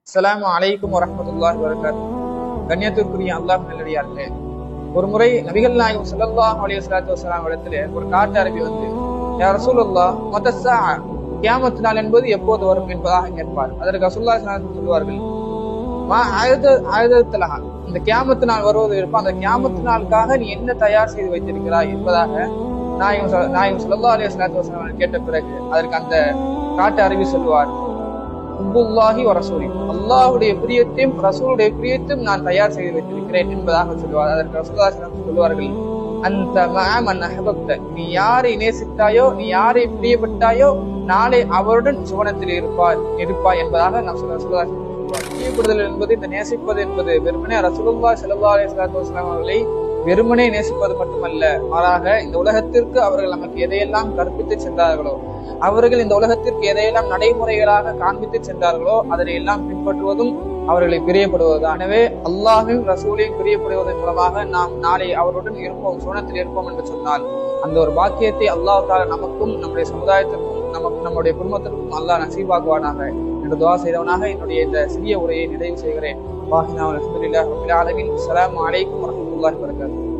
அஸ்ஸலாமு அலைக்கும் வரஹ்மத்துல்லாஹி வபரகாத்துஹு. கண்ணியத்திற்குரிய அல்லாஹ் நல்லடியார்களே, ஒரு முறை நபிகள் நாயகம் ஸல்லல்லாஹு அலைஹி வஸல்லம் இடத்துல ஒரு காட்டு அரபி வந்து, யா ரசூலல்லாஹ் மத்தஸ்ஸா, கியாமத் நாள் என்பது எப்போது வரும் என்பதாக கேட்பார். அதற்கு ரசூலுல்லாஹி ஸல்லல்லாஹு அலைஹி வஸல்லம் சொல்வார்கள், மா ஆயுதத்தலஹா, இந்த கியாமத் நாள் வருவது இருப்பா, அந்த கியாமத் நாளுக்காக நீ என்ன தயார் செய்து வைத்திருக்கிறாய் என்பதாக நாயகம் ஸல்லல்லாஹு அலைஹி வஸல்லம் கேட்ட பிறகு அதற்கு அந்த காட்டு அரபி சொல்லுவார், ஹுப்புல்லாஹி வ ரசூலி, அல்லாஹ்வுடைய பிரியத்தையும் ரசூலுடைய பிரியத்தையும் நான் தயார் செய்து வைத்திருக்கிறேன் என்பதாக சொல்லுவார். அதற்கு ரசூலுல்லாஹி ஸல்லல்லாஹு அலைஹி வஸல்லம் சொல்வார்கள், அந்த மஅமன் அஹ்பப்த, நீ யாரை நேசித்தாயோ, நீ யாரை பிரியப்பட்டாயோ, நாளை அவருடன் சுவனத்தில் இருப்பாய் என்பதாக நாம் ரசூலுல்லாஹி பிரியப்படுதல் என்பது, இந்த நேசிப்பது என்பது வெறுமனே ரசூலுல்லாஹி ஸல்லல்லாஹு அலைஹி வஸல்லம் அவர்களை வெறுமனே நேசிப்பது மட்டுமல்ல, மாறாக இந்த உலகத்திற்கு அவர்கள் நமக்கு எதையெல்லாம் கற்பித்து சென்றார்களோ, அவர்கள் இந்த உலகத்திற்கு எதையெல்லாம் நடைமுறைகளாக காண்பித்து சென்றார்களோ அதனை எல்லாம் பின்பற்றுவதும் அவர்களை பிரியப்படுவதுதான். எனவே அல்லாஹையும் ரசூலையும் பிரியப்படுவதன் மூலமாக நாம் நாளை அவருடன் இருப்போம், சுவனத்தில் இருப்போம் என்று சொன்னால், அந்த ஒரு பாக்கியத்தை அல்லாஹ் தஆலா நமக்கும் நம்முடைய சமுதாயத்திற்கும் நம்முடைய குடும்பத்திற்கும் அல்லாஹ் நசீபாக்குவானாக என்று துஆ செய்தவனாக என்னுடைய இந்த சிறிய உரையை நிறைவு செய்கிறேன். அல்ஹம்துலில்லாஹி ரப்பில் ஆலமீன். அஸ்ஸலாமு அலைக்கும் வரஹ்மத்துல்லாஹி வபரகாத்துஹு.